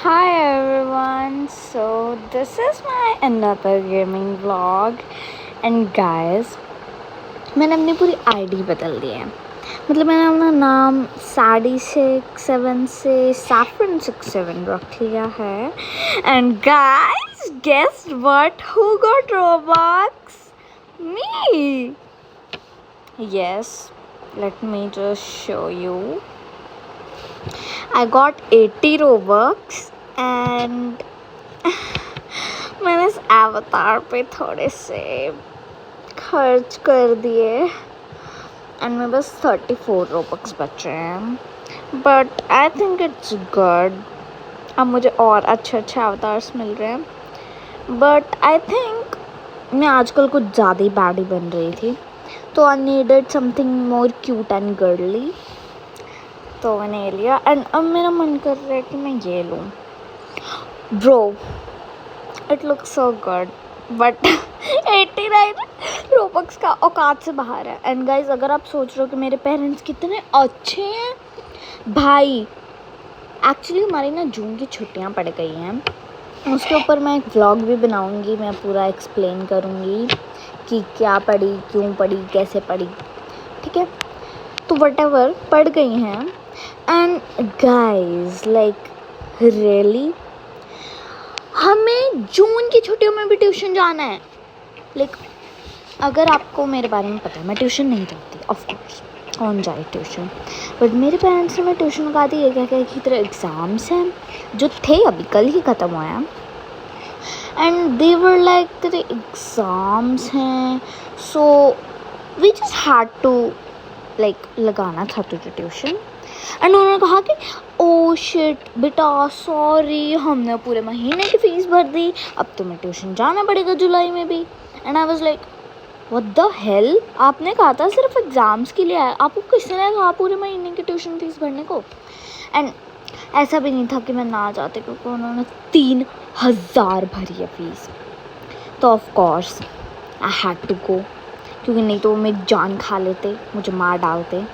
Hi everyone, so this is my another gaming vlog and guys मैंने अपनी पूरी ID बदल दी है। मतलब मैंने अपना नाम Sadie67 से Saffron67 रख लिया है। And guys, guess what? Who got Robux? Me! Yes, let me just show you. I got 80 Robux and मैंने इस एवतार पे थोड़े से खर्च कर दिए एंड मेरे बस 34 Robux बच रहे हैं। But I think it's good. अब मुझे और अच्छे अच्छे अवतार्स मिल रहे हैं। बट आई थिंक मैं आजकल कुछ ज़्यादा ही बैडी बन रही थी, तो I needed something more cute and girly, तो मैंने लिया। एंड अब मेरा मन कर रहा है कि मैं ये लूँ। Bro, it looks so good but 89 Robux का औकात से बाहर है। एंड गाइज, अगर आप सोच रहे हो कि मेरे पेरेंट्स कितने अच्छे हैं, भाई एक्चुअली हमारी ना जून की छुट्टियां पड़ गई हैं, उसके ऊपर मैं एक व्लॉग भी बनाऊंगी। मैं पूरा एक्सप्लेन करूंगी कि क्या पढ़ी, क्यों पढ़ी, कैसे पढ़ी, ठीक है। तो व्हाटएवर पढ़ गई हैं। एंड गाइज लाइक रियली हमें जून की छुट्टियों में भी ट्यूशन जाना है। लाइक अगर आपको मेरे बारे में पता है, मैं ट्यूशन नहीं जाती, ऑफ कोर्स कौन जाए ट्यूशन, बट मेरे पेरेंट्स ने मैं ट्यूशन लगा दी है। क्या क्या की तरह एग्ज़ाम्स हैं जो थे अभी कल ही ख़त्म हुआ है, एंड दे वर लाइक तेरे एग्ज़ाम्स हैं, so we just had to like लगाना था तुझे ट्यूशन। एंड उन्होंने कहा कि ओ शिट बेटा सॉरी, हमने पूरे महीने की फ़ीस भर दी, अब तुम्हें ट्यूशन जाना पड़ेगा जुलाई में भी। And I was like what the hell, आपने कहा था सिर्फ एग्ज़ाम्स के लिए आया, आपको किसने कहा पूरे महीने की ट्यूशन फ़ीस भरने को। एंड ऐसा भी नहीं था कि मैं ना जाते, क्योंकि उन्होंने 3000 भरी है फ़ीस, तो of course I had to go, क्योंकि नहीं तो वो मेरी जान खा लेते, मुझे मार डालते।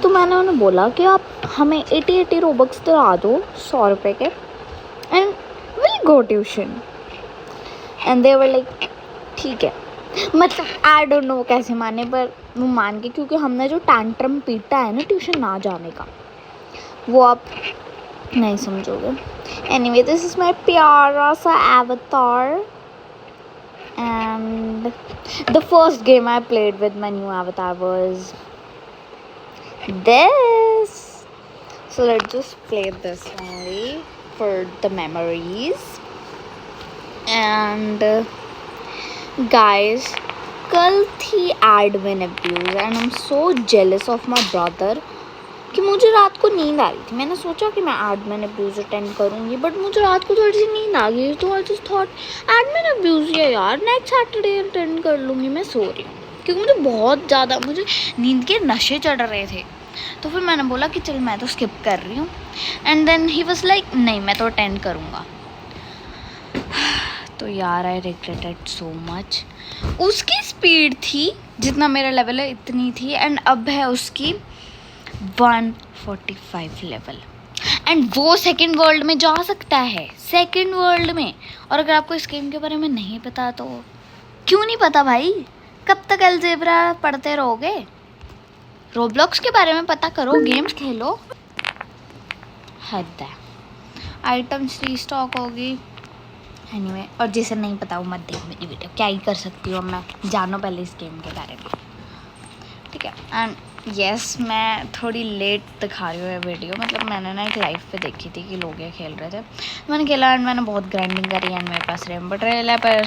तो मैंने उन्हें बोला कि आप हमें 80 रोबक्स दिला दो 100 रुपये के, and will go tuition. And they were like ठीक है। मतलब आई डोंट नो कैसे माने, पर वो मान के, क्योंकि हमने जो टैंट्रम पीटा है ना ट्यूशन ना जाने का, वो आप नहीं समझोगे। एनीवे, दिस इज़ माई प्यारा सा एवतार, and the first game I played with my new एवतार was this. So let's just play this only for the memories. And guys, कल थी admin abuse and I'm so jealous of my brother कि मुझे रात को नींद आ रही थी। मैंने सोचा कि मैं admin abuse अटेंड करूँगी, बट मुझे रात को थोड़ी सी नींद आ गई, तो I just thought admin abuse है यार, नेक्स्ट सैटरडे अटेंड कर लूँगी। मैं सो रही हूँ क्योंकि मुझे बहुत ज़्यादा नींद के नशे चढ़ रहे थे। तो फिर मैंने बोला कि चल मैं तो स्किप कर रही हूँ, and then he was like नहीं मैं तो अटेंड करूँगा। तो यार आई रिग्रेटेड सो मच। उसकी स्पीड थी जितना मेरा लेवल है इतनी थी, एंड अब है उसकी 145 लेवल, एंड वो सेकंड वर्ल्ड में जा सकता है, सेकंड वर्ल्ड में। और अगर आपको इस गेम के बारे में नहीं पता तो क्यों नहीं पता भाई, कब तक अलजेब्रा पढ़ते रहोगे? रोब्लॉक्स के बारे में पता करो, गेम्स खेलो। हद है। आइटम्स रीस्टॉक होगी एनीवे, और जिसे नहीं पता वो मत देख मेरी वीडियो, क्या ही कर सकती हूँ मैं, जानो पहले इस गेम के बारे में, ठीक है। एंड यस, मैं थोड़ी लेट दिखा रही हूँ ये वीडियो। मतलब मैंने ना एक लाइव पे देखी थी कि लोग ये खेल रहे थे, मैंने खेला एंड मैंने बहुत ग्राइंडिंग करी, एंड मेरे पास रेमबो ट्रेल है, पर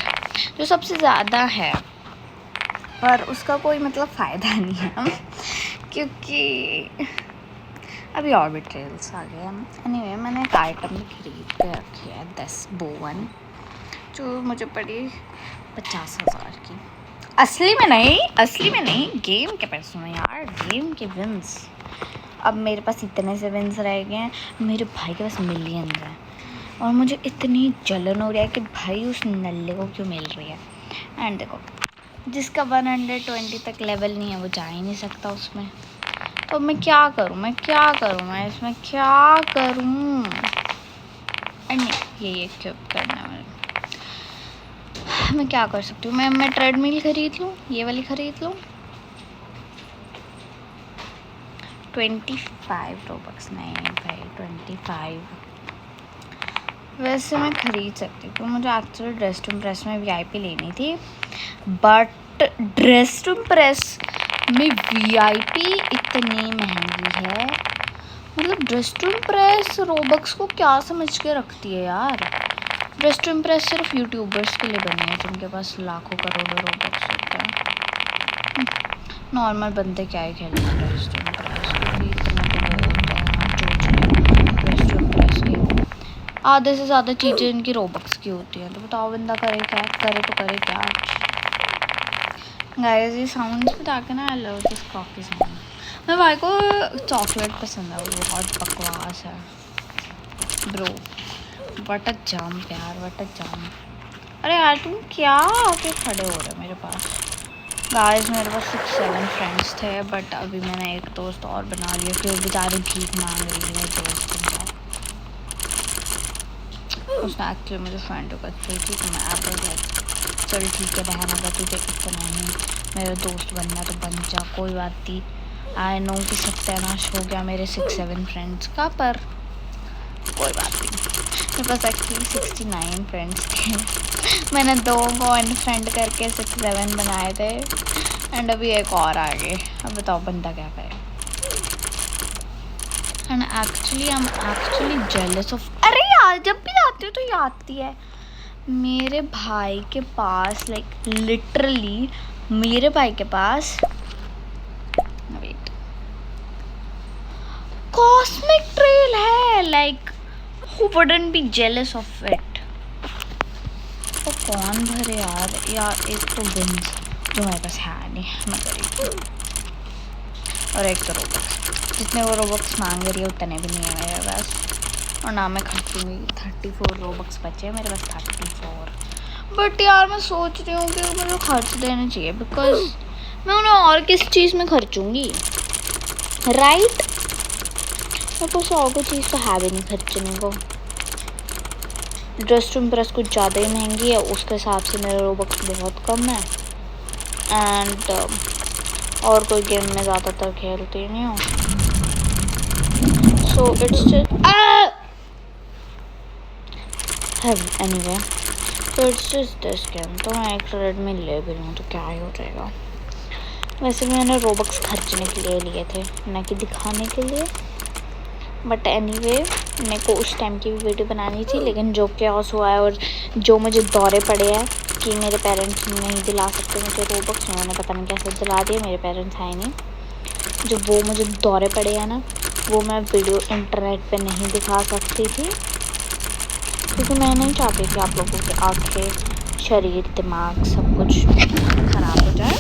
जो सबसे ज़्यादा है पर उसका कोई मतलब फ़ायदा नहीं है क्योंकि अभी और भी ट्रेल्स आ गए हैं। एनीवे, मैंने एक आइटम भी खरीद के रखी है 10 बोवन, जो मुझे पड़ी 50,000 की। असली में नहीं, गेम के पैसों में यार, गेम के विंस। अब मेरे पास इतने से विंस रह गए हैं, मेरे भाई के पास मिलियंस हैं, और मुझे इतनी जलन हो रही है कि भाई उस नल्ले को क्यों मिल रही है। एंड देखो, जिसका 120 तक लेवल नहीं है वो जा ही नहीं सकता उसमें, तो मैं क्या करूँ मैं इसमें क्या करूँ? नहीं ये क्यों करना है? मैं क्या कर सकती हूँ? मैं ट्रेडमिल खरीद लूँ, ये वाली खरीद लूँ। 25 रोबक्स नहीं भाई, 25 वैसे मैं खरीद सकती हूँ। मुझे एक्चुअली ड्रेस टू इम्प्रेस में VIP लेनी थी, बट ड्रेस टू इम्प्रेस में VIP इतनी महंगी है। मतलब ड्रेस टू इम्प्रेस रोबक्स को क्या समझ के रखती है यार? ड्रेस टू इम्प्रेस सिर्फ यूट्यूबर्स के लिए बनी है जिनके पास लाखों करोड़ों रोबक्स होते हैं। नॉर्मल बंदे क्या ही खेलते हैं ड्रेस टू इम्प्रेस, क्योंकि इतने तो होते हैं ड्रेस टू इम्प्रेस के आधे से ज़्यादा चीज़ें इनकी रोबक्स की होती हैं। तो बताओ बंदा करे क्या? करे क्या? गाइस ये साउंड बता के ना, I love this coffee sound. मेरे भाई को चॉकलेट पसंद है, वो बहुत बकवास है ब्रो। व्हाट अ जंप यार, व्हाट अ जंप। अरे यार तुम क्या आके खड़े हो रहे हो मेरे पास? गाइस मेरे पास 6-7 फ्रेंड्स थे, बट अभी मैंने एक दोस्त और बना लिया क्योंकि बेचारी भीख मांग रही है दोस्त के साथ। उसने एक्चुअली मुझे फ्रेंड रिक्वेस्ट की थी, तो मैं आप लाइक चल ठीक है बहन, अगर तुझे इतना ही मेरा दोस्त बनना तो बन जा, कोई बात नहीं। आई नो कि सत्यानाश हो गया मेरे 6-7 फ्रेंड्स का, पर कोई बात नहीं। मेरे पास एक्चुअली 69 फ्रेंड्स थे। मैंने 2 को अनफ्रेंड करके 6-7 बनाए थे, एंड अभी एक और आ गए। अब बताओ बंदा क्या करे? And actually I am actually jealous of. अरे यार जब भी आती हो तो ये आती है। मेरे भाई के पास लाइक लिटरली मेरे भाई के पास वेट कॉस्मिक ट्रेल है, like who wouldn't be jealous of it? तो कौन भरे यार एक तो बिन्स जो मेरे पास है नहीं, मैं करी, और एक तो रोबक्स। जितने वो रोबक्स मांग रही है उतने भी नहीं है मेरे पास, और ना मैं खर्चूँगी। 34 रोबक्स बचे हैं मेरे पास, 34। बट यार मैं सोच रही हूँ कि मुझे खर्च देने चाहिए, बिकॉज मैं उन्हें और किस चीज़ में खर्चूँगी, राइट? मेरे पास और कोई चीज़ तो है भी नहीं खर्चने को। ड्रेस टू इम्प्रेस कुछ ज़्यादा ही महंगी है, उसके हिसाब से मेरे रोबक्स बहुत कम है, एंड और कोई गेम में ज़्यादातर खेलती नहीं हूँ, सो इट्स एनीवे, तो इट्स जस्ट दिस गेम। तो मैं एक रेडमी ले भी लूँ तो क्या ही हो जाएगा। वैसे मैंने रोबक्स खर्चने के लिए लिए थे, ना कि दिखाने के लिए, बट एनीवे मेरे को उस टाइम की भी वीडियो बनानी थी। लेकिन जो chaos हुआ है और जो मुझे दौरे पड़े हैं कि मेरे पेरेंट्स नहीं दिला सकते मुझे रोबक्स, उन्होंने पता नहीं कैसे दिला दिए, मेरे पेरेंट्स आए नहीं। जो वो मुझे दौरे पड़े हैं ना, वो मैं वीडियो इंटरनेट पे नहीं दिखा सकती थी, क्योंकि मैं नहीं चाहती थी आप लोगों की आँखें, शरीर, दिमाग सब कुछ ख़राब हो जाए।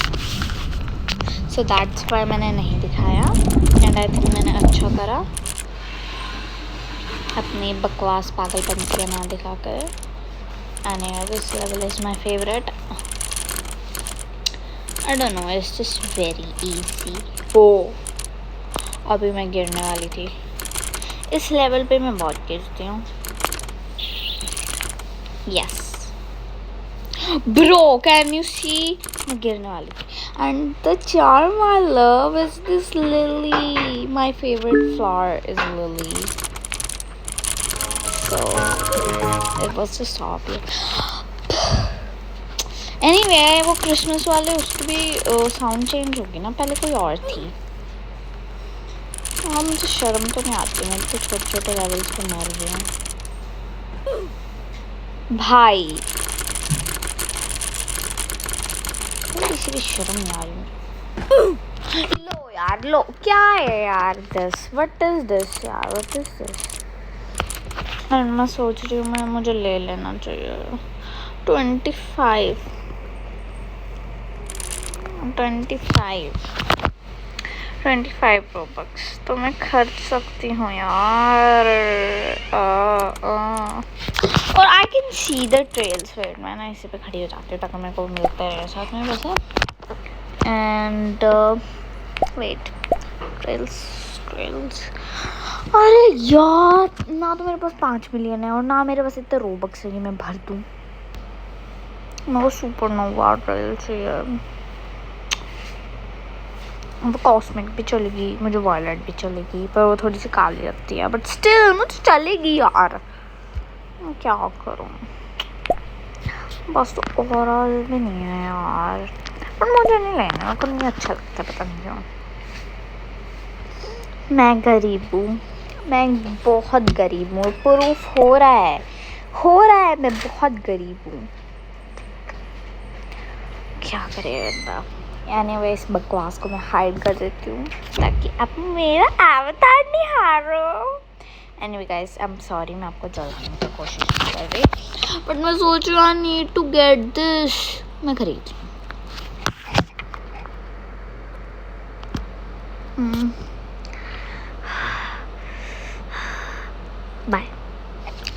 सो दैट्स वाई मैंने नहीं दिखाया, एंड आई थिंक मैंने अच्छा करा अपनी बकवास पागलपन के ना दिखा कर। And this level is my favourite. I don't know, it's just very easy. Oh अभी मैं गिरने वाली थी। इस लेवल पे मैं बहुत गिरती हूँ। Yes bro, can you see? मैं गिरने वाली थी। And the charm I love is this lily. My favourite flower is lily, so it was just obvious. Anyway वो क्रिसमस वाले उसकी भी साउंड चेंज होगी ना, पहले कोई और थी। हाँ मुझे शर्म तो नहीं आती, मैं तो छोटे छोटे लेवल्स पे मर रही हूँ भाई, किसी की शर्म नहीं आ रही। लो यार लो, क्या है यार दिस, व्हाट इज दिस यार, व्हाट इज दिस? मैं सोच रही हूँ मुझे ले लेना चाहिए 25 रोबक्स तो मैं खर्च सकती हूँ यार। और I can see the trails. Wait मैं ना इसी पे खड़ी हो जाती हूँ ताकि मेरे को मिलते रहे साथ में वैसे। And wait trails. अरे यार, ना तो मेरे पास 5 मिलियन है और ना मेरे पास इतने रोबक्स है कि मैं भर दूँ। मेरे को सुपरनोवा ट्रेल चाहिए। वो कॉस्मिक भी चलेगी, मुझे वायलेट भी चलेगी, पर वो थोड़ी सी काली लगती है, बट स्टिल मुझे चलेगी यार। मैं क्या करूँ, बस तो ओवरऑल भी नहीं है यार। पर मुझे नहीं लेना, मेरे को नहीं अच्छा लगता, पता नहीं क्यों। मैं गरीब हूँ, मैं बहुत गरीब हूँ, प्रूफ हो रहा है मैं बहुत गरीब हूँ। क्या करे बंदा। एनीवे, इस बकवास को मैं हाइड कर देती हूँ ताकि आप मेरा अवतार नहीं हारो। Anyway guys, I am sorry, मैं आपको जल्दी की कोशिश नहीं कर रही, बट मैं सोच रही हूँ I need to get this. मैं खरीद बाय।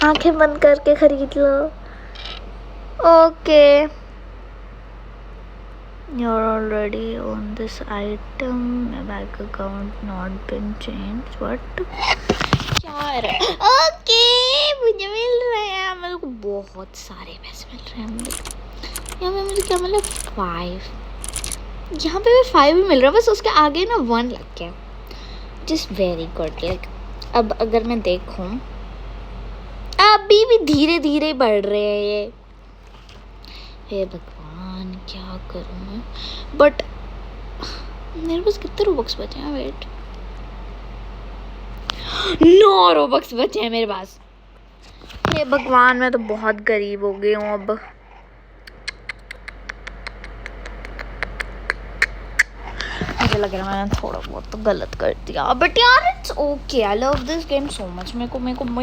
आंखें बंद करके खरीद लो। Okay, you're already on this item, my bank account not been changed, what? Okay, मुझे मिल रहे हैं, मेरे को बहुत सारे पैसे मिल रहे हैं। यहाँ पे मुझे क्या मिला? 5। यहाँ पे भी 5 ही मिल रहा है, बस उसके आगे ना 1 लग गया, जस्ट वेरी गुड। लाइक अब अगर मैं देखूँ, अभी भी धीरे धीरे बढ़ रहे हैं ये। हे भगवान, क्या करूँ मैं? बट मेरे पास कितने रोबक्स बचे हैं? वेट, 9 रोबक्स बचे हैं मेरे पास। हे भगवान, मैं तो बहुत गरीब हो गई हूँ अब। मुझे लग रहा है मैंने थोड़ा बहुत तो गलत कर दिया, बट यार it's okay. I love this game so much. मेरे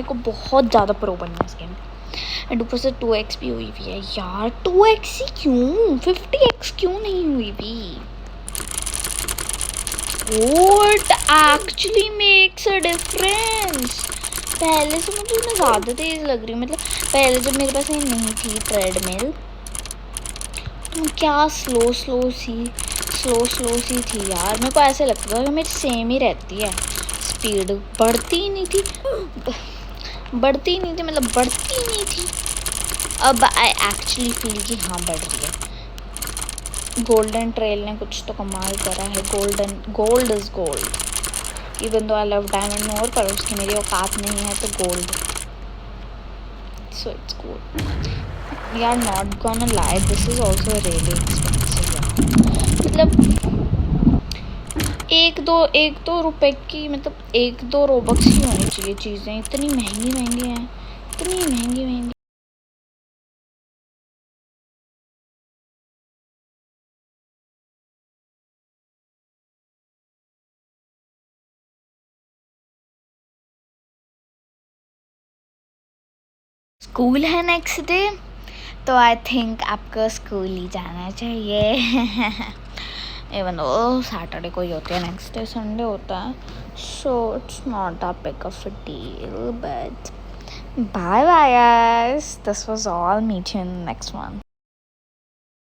को बहुत ज़्यादा प्रो बनना है इस गेम। एंड ऊपर से 2x भी हुई हुई है यार। 2x ही क्यों, 50x क्यों नहीं हुई भी? What actually makes a difference? पहले से मुझे ना ज़्यादा तेज़ लग रही है। मतलब पहले जब मेरे पास ये नहीं थी ट्रेडमिल, तो क्या स्लो सी थी यार। मेरे को ऐसे लगता था कि मेरी सेम ही रहती है, स्पीड बढ़ती ही नहीं थी, मतलब बढ़ती ही नहीं थी। अब आई एक्चुअली फील कि हाँ बढ़ रही है। गोल्डन ट्रेल ने कुछ तो कमाल करा है। Gold is gold. Even though I love diamond मोर, पर उसकी मेरी औकात नहीं है, तो गोल्ड, सो इट्स गोल्ड। यार not gonna lie, this is also really expensive यार। मतलब एक दो रुपए की, मतलब 1-2 रोबक्स ही होनी चाहिए चीज़ें। इतनी महंगी हैं, इतनी महंगी। स्कूल है नेक्स्ट डे, तो आई थिंक आपको स्कूल ही जाना चाहिए। इवन दो सैटरडे को ही होती है, नेक्स्ट डे संडे होता है, so it's not a big of a deal, but bye bye guys, this was all, meet you in the next one.